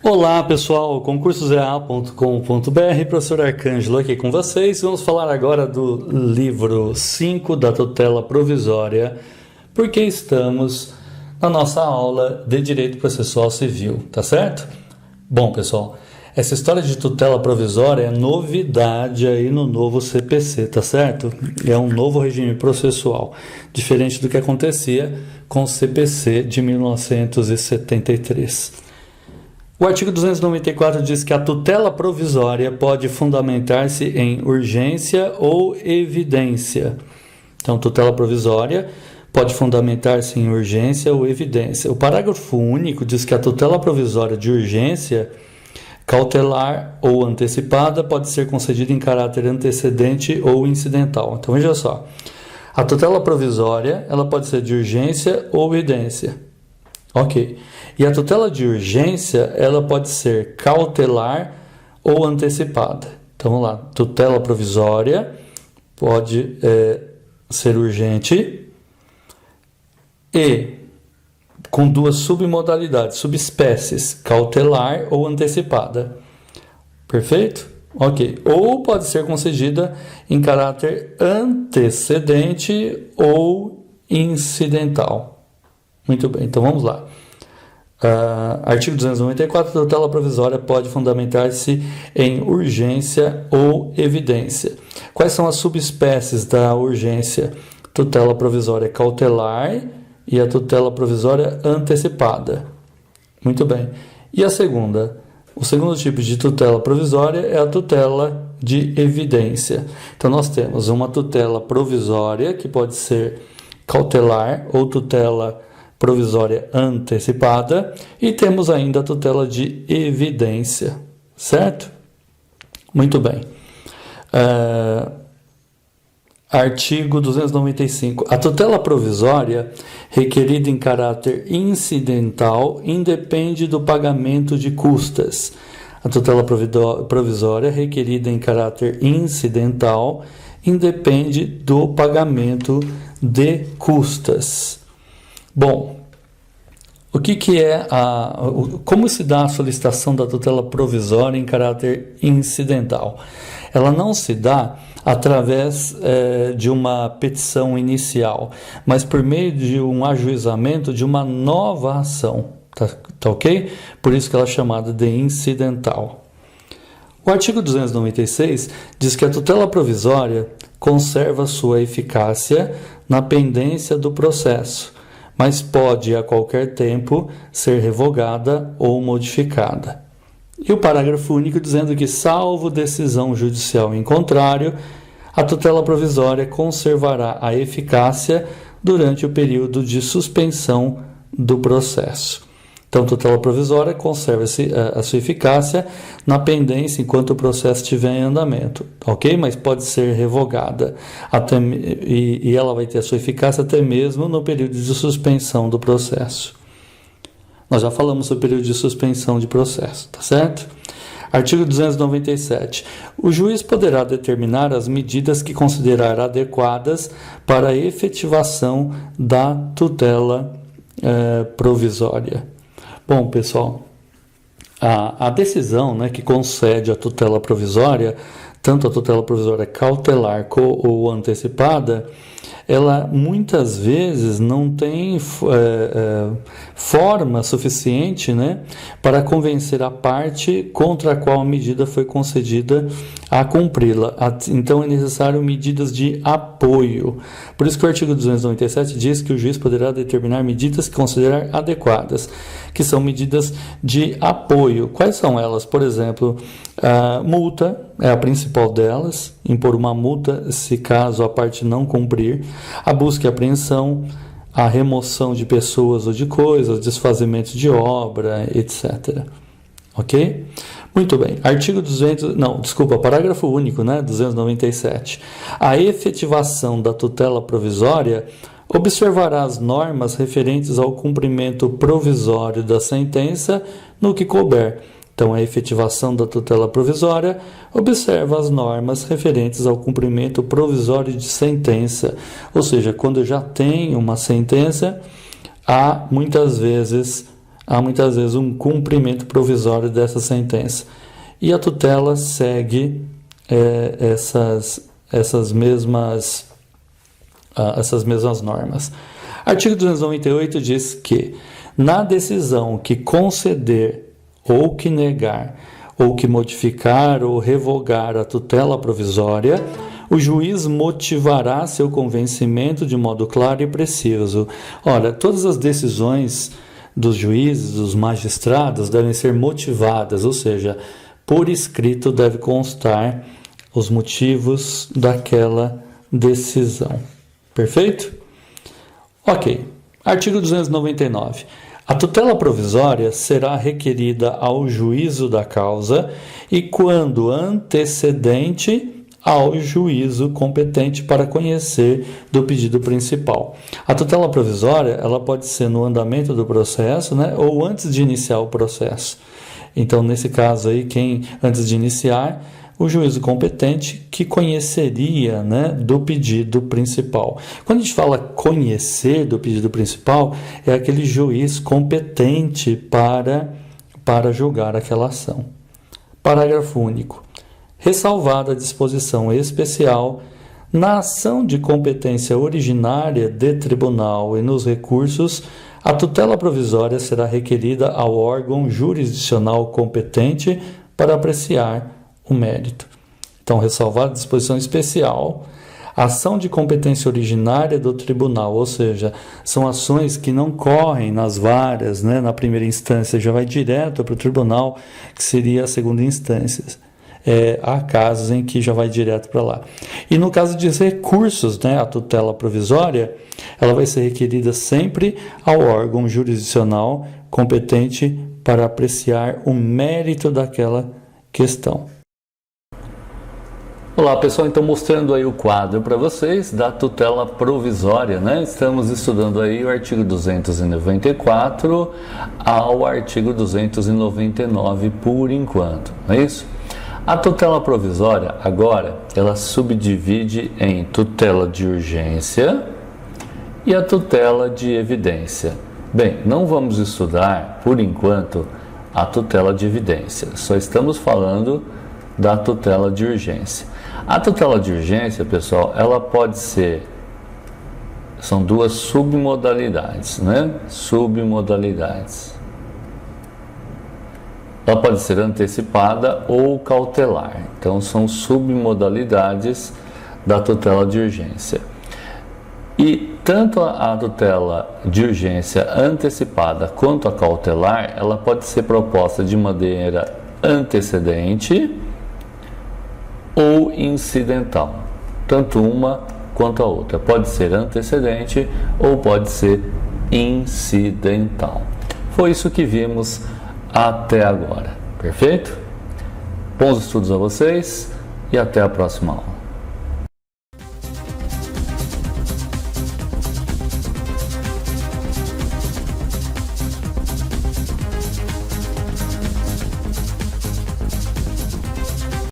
Olá pessoal, concursosea.com.br, professor Arcângelo aqui com vocês. Vamos falar agora do livro 5 da tutela provisória, porque estamos na nossa aula de Direito Processual Civil, tá certo? Bom pessoal, essa história de tutela provisória é novidade aí no novo CPC, tá certo? É um novo regime processual, diferente do que acontecia com o CPC de 1973. O artigo 294 diz que a tutela provisória pode fundamentar-se em urgência ou evidência. Então, tutela provisória pode fundamentar-se em urgência ou evidência. O parágrafo único diz que a tutela provisória de urgência, cautelar ou antecipada pode ser concedida em caráter antecedente ou incidental. Então, veja só. A tutela provisória ela pode ser de urgência ou evidência. Ok. E a tutela de urgência, ela pode ser cautelar ou antecipada. Então, vamos lá. Tutela provisória pode ser urgente e com duas submodalidades, subespécies, cautelar ou antecipada. Perfeito? Ok. Ou pode ser concedida em caráter antecedente ou incidental. Muito bem, então vamos lá. Artigo 294, a tutela provisória pode fundamentar-se em urgência ou evidência. Quais são as subespécies da urgência? Tutela provisória cautelar e a tutela provisória antecipada. Muito bem. E a segunda? O segundo tipo de tutela provisória é a tutela de evidência. Então nós temos uma tutela provisória que pode ser cautelar ou tutela provisória antecipada e temos ainda a tutela de evidência, certo? Muito bem. Artigo 295. A tutela provisória requerida em caráter incidental independe do pagamento de custas. A tutela provisória requerida em caráter incidental independe do pagamento de custas. Bom, o que é como se dá a solicitação da tutela provisória em caráter incidental? Ela não se dá através de uma petição inicial, mas por meio de um ajuizamento de uma nova ação, tá ok? Por isso que ela é chamada de incidental. O artigo 296 diz que a tutela provisória conserva sua eficácia na pendência do processo, mas pode a qualquer tempo ser revogada ou modificada. E o parágrafo único dizendo que, salvo decisão judicial em contrário, a tutela provisória conservará a eficácia durante o período de suspensão do processo. Então, a tutela provisória conserva a sua eficácia na pendência enquanto o processo estiver em andamento, ok? Mas pode ser revogada e ela vai ter a sua eficácia até mesmo no período de suspensão do processo. Nós já falamos sobre o período de suspensão de processo, tá certo? Artigo 297. O juiz poderá determinar as medidas que considerar adequadas para a efetivação da tutela provisória. Bom, pessoal, a decisão que concede a tutela provisória, tanto a tutela provisória cautelar ou antecipada, ela muitas vezes não tem forma suficiente para convencer a parte contra a qual a medida foi concedida a cumpri-la. Então é necessário medidas de apoio. Por isso que o artigo 297 diz que o juiz poderá determinar medidas que considerar adequadas, que são medidas de apoio. Quais são elas? Por exemplo, a multa é a principal delas, impor uma multa se caso a parte não cumprir, a busca e apreensão, a remoção de pessoas ou de coisas, desfazimento de obra, etc. Ok? Muito bem. Parágrafo único, 297. A efetivação da tutela provisória observará as normas referentes ao cumprimento provisório da sentença no que couber. Então, a efetivação da tutela provisória observa as normas referentes ao cumprimento provisório de sentença. Ou seja, quando eu já tenho uma sentença, há muitas vezes há muitas vezes um cumprimento provisório dessa sentença. E a tutela segue essas mesmas normas. Artigo 298 diz que, na decisão que conceder ou que negar, ou que modificar ou revogar a tutela provisória, o juiz motivará seu convencimento de modo claro e preciso. Ora, todas as decisões dos juízes, dos magistrados, devem ser motivadas, ou seja, por escrito deve constar os motivos daquela decisão. Perfeito? Ok. Artigo 299. A tutela provisória será requerida ao juízo da causa e, quando antecedente, ao juízo competente para conhecer do pedido principal. A tutela provisória ela pode ser no andamento do processo, né, ou antes de iniciar o processo. Então, nesse caso aí, antes de iniciar, o juízo competente que conheceria, né, do pedido principal. Quando a gente fala conhecer do pedido principal, é aquele juiz competente para julgar aquela ação. Parágrafo único. Ressalvada a disposição especial, na ação de competência originária de tribunal e nos recursos, a tutela provisória será requerida ao órgão jurisdicional competente para apreciar o mérito. Então, ressalvada a disposição especial, ação de competência originária do tribunal, ou seja, são ações que não correm nas varas, né, na primeira instância, já vai direto para o tribunal, que seria a segunda instância. Há casos em que já vai direto para lá. E no caso de recursos, né, a tutela provisória, ela vai ser requerida sempre ao órgão jurisdicional competente para apreciar o mérito daquela questão. Olá pessoal, então mostrando aí o quadro para vocês da tutela provisória, né? Estamos estudando aí o artigo 294 ao artigo 299 por enquanto, não é isso? A tutela provisória, agora, ela subdivide em tutela de urgência e a tutela de evidência. Bem, não vamos estudar, por enquanto, a tutela de evidência. Só estamos falando da tutela de urgência. A tutela de urgência, pessoal, ela pode ser... São duas submodalidades, né? Submodalidades. Ela pode ser antecipada ou cautelar. Então, são submodalidades da tutela de urgência. E tanto a tutela de urgência antecipada quanto a cautelar, ela pode ser proposta de maneira antecedente ou incidental. Tanto uma quanto a outra. Pode ser antecedente ou pode ser incidental. Foi isso que vimos até agora, perfeito? Bons estudos a vocês e até a próxima aula.